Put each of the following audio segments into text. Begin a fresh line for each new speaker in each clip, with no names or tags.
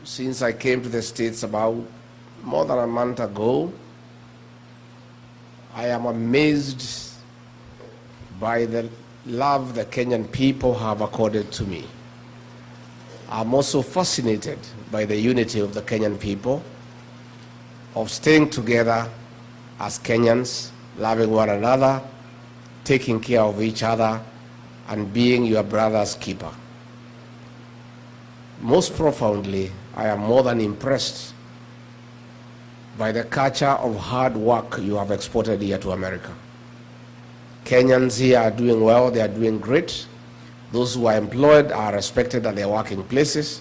since I came to the States about more than a month ago, I am amazed by the love the Kenyan people have accorded to me. I'm also fascinated by the unity of the Kenyan people, of staying together as Kenyans, loving one another, taking care of each other, and being your brother's keeper. Most profoundly, I am more than impressed by the culture of hard work you have exported here to America. Kenyans here are doing well, they are doing great. Those who are employed are respected at their working places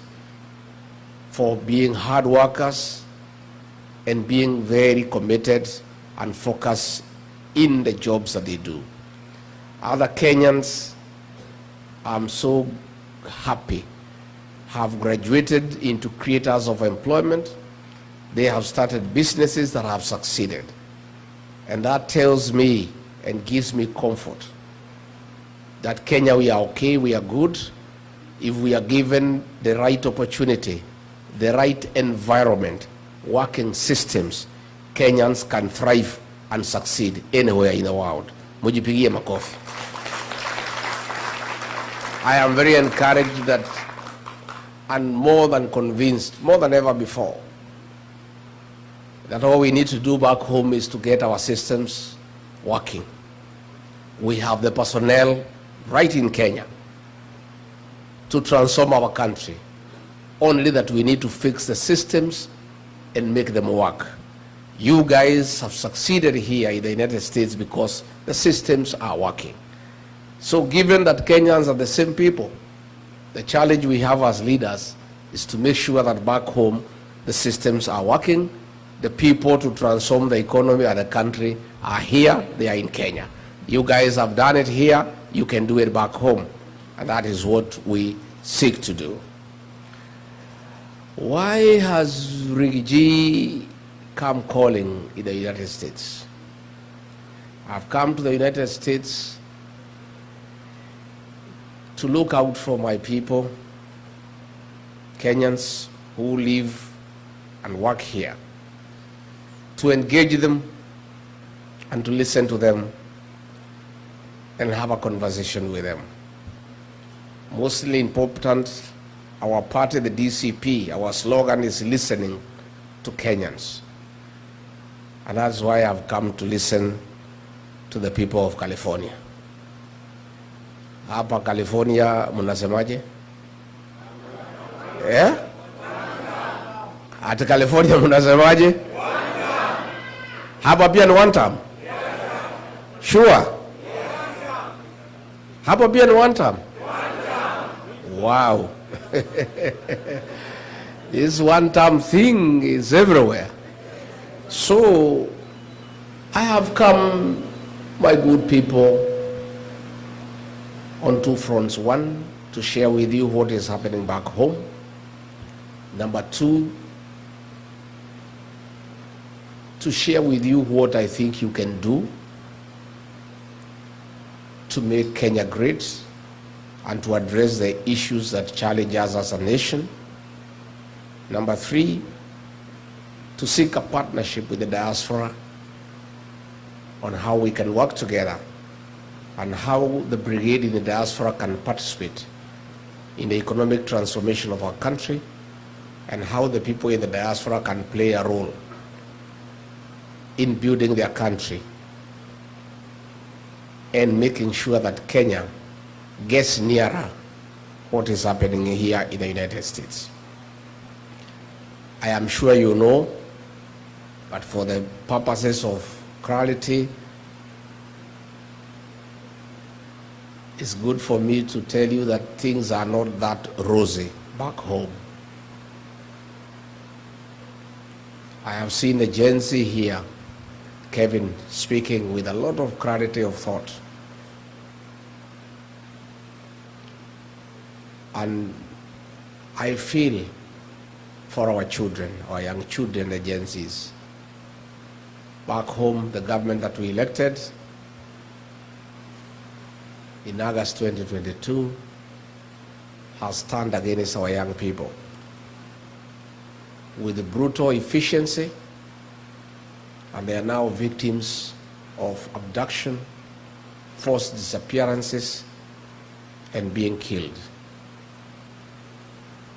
for being hard workers and being very committed and focused in the jobs that they do. Other Kenyans, I'm so happy, have graduated into creators of employment. They have started businesses that have succeeded. And that tells me and gives me comfort that Kenya, we are okay, we are good. If we are given the right opportunity, the right environment, working systems, Kenyans can thrive and succeed anywhere in the world. Mujipigie makofi. I am very encouraged that, and more than convinced, more than ever before, that all we need to do back home is to get our systems working. We have the personnel right in Kenya to transform our country. Only that we need to fix the systems and make them work. You guys have succeeded here in the United States because the systems are working. So given that Kenyans are the same people, the challenge we have as leaders is to make sure that back home the systems are working, the people to transform the economy of the country are here, they are in Kenya. You guys have done it here, you can do it back home. And that is what we seek to do. Why has Riggy come calling in the United States? I've come to the United States to look out for my people, Kenyans who live and work here, to engage them and to listen to them and have a conversation with them. Mostly important, our party, the DCP, our slogan is listening to Kenyans. And that's why I've come to listen to the people of California. Hapa California, munasemaje? Yeah? At California, munasemaje? Hapa pia ni one term? Sure? Hapa pia ni one term? Wow. This one term thing is everywhere. So I have come, my good people, on two fronts. One, to share with you what is happening back home. Number two, to share with you what I think you can do to make Kenya great and to address the issues that challenge us as a nation. Number three, to seek a partnership with the diaspora on how we can work together and how the brigade in the diaspora can participate in the economic transformation of our country and how the people in the diaspora can play a role in building their country and making sure that Kenya gets nearer what is happening here in the United States. I am sure you know, but for the purposes of clarity, it's good for me to tell you that things are not that rosy back home. I have seen the Gen Z here, Kevin, speaking with a lot of clarity of thought. And I feel for our children, our young children, the Gen Zs. Back home, the government that we elected in August 2022 has turned against our young people. with brutal efficiency, and they are now victims of abduction, forced disappearances, and being killed.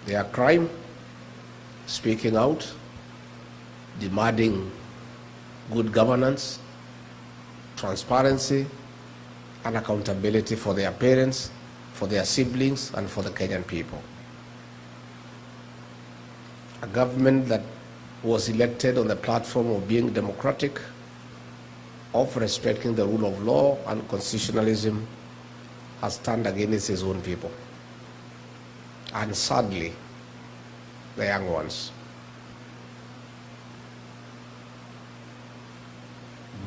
Their crime, speaking out, demanding good governance, transparency, and accountability for their parents, for their siblings, and for the Kenyan people. A government that was elected on the platform of being democratic, of respecting the rule of law and constitutionalism, has turned against his own people. And sadly, the young ones.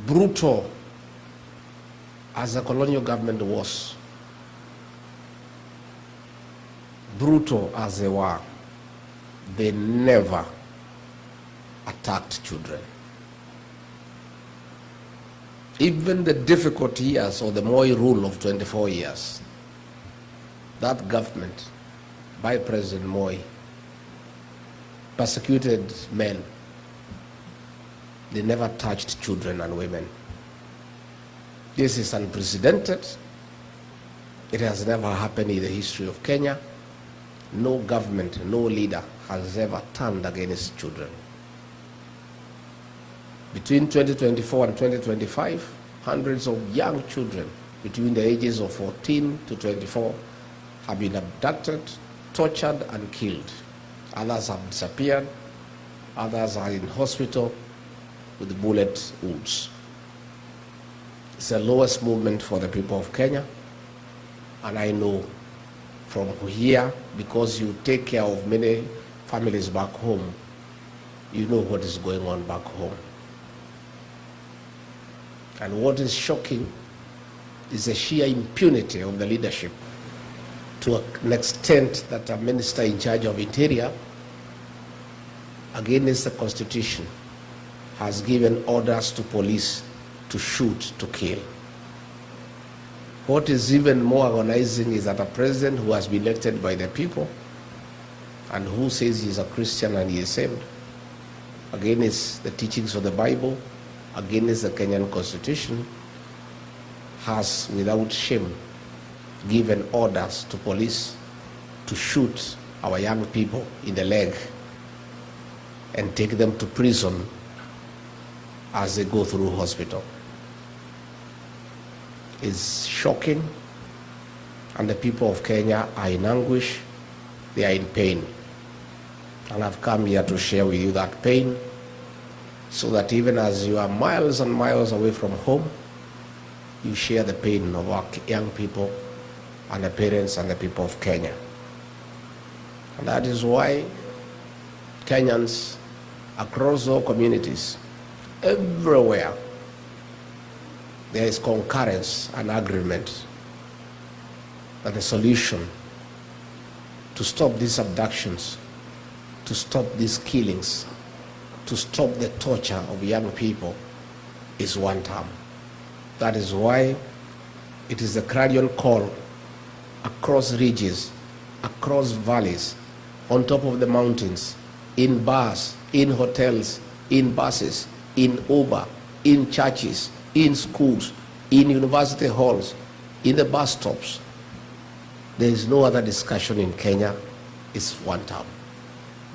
Brutal as the colonial government was, brutal as they were, they never attacked children. Even the difficult years of the Moi rule of 24 years, that government by President Moi persecuted men. They never touched children and women. This is unprecedented. It has never happened in the history of Kenya. No government, no leader has ever turned against children. Between 2024 and 2025, hundreds of young children between the ages of 14 to 24 have been abducted, tortured, and killed. Others have disappeared. Others are in hospital with bullet wounds. It's the lowest movement for the people of Kenya. And I know from here, because you take care of many families back home, you know what is going on back home. And what is shocking is the sheer impunity of the leadership, to an extent that a minister in charge of interior, against the Constitution, has given orders to police to shoot, to kill. What is even more agonizing is that a president who has been elected by the people and who says he's a Christian and he is saved, against the teachings of the Bible, against the Kenyan Constitution, has without shame given orders to police to shoot our young people in the leg and take them to prison as they go through hospital. It's shocking, and the people of Kenya are in anguish, they are in pain. And I've come here to share with you that pain, so that even as you are miles and miles away from home, you share the pain of our young people and the parents and the people of Kenya. And that is why Kenyans across all communities, everywhere, there is concurrence and agreement that the solution to stop these abductions, to stop these killings, to stop the torture of young people is one term. That is why it is a clarion call across ridges, across valleys, on top of the mountains, in bars, in hotels, in buses, in Uber, in churches, in schools, in university halls, in the bus stops. There is no other discussion in Kenya. It's one term.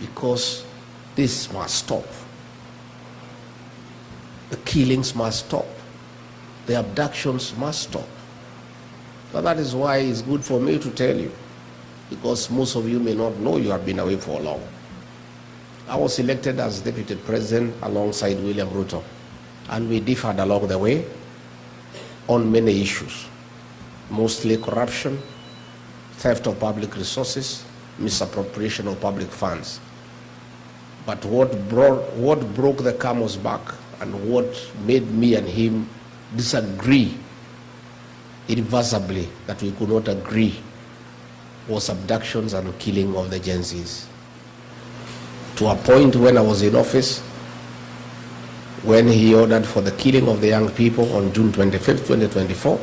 Because this must stop. The killings must stop. The abductions must stop. So that is why it's good for me to tell you, because most of you may not know you have been away for long. I was elected as deputy president alongside William RUTO, and we differed along the way on many issues, mostly corruption, theft of public resources, misappropriation of public funds. But what broke the camel's back and what made me and him disagree irreversibly, that we could not agree, was abductions and killing of the Gen Zs. To a point when I was in office, when he ordered for the killing of the young people on June 25th, 2024,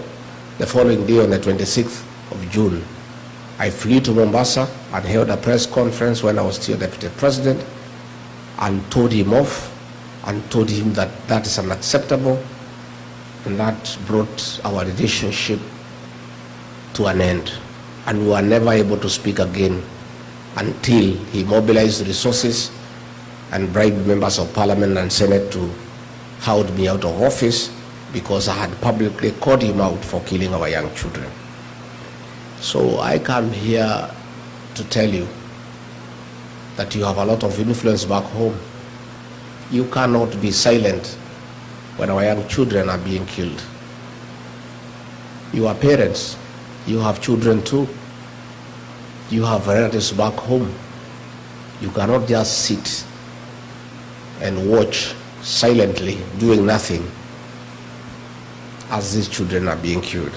the following day on the 26th of June, I flew to Mombasa and held a press conference when I was still deputy president and told him off and told him that that is unacceptable, and that brought our relationship to an end. And we were never able to speak again until he mobilized resources and bribed members of parliament and senate to hold me out of office because I had publicly called him out for killing our young children. So I come here to tell you that you have a lot of influence back home. You cannot be silent when our young children are being killed. You are parents. You have children too. You have relatives back home. You cannot just sit and watch silently, doing nothing, as these children are being killed.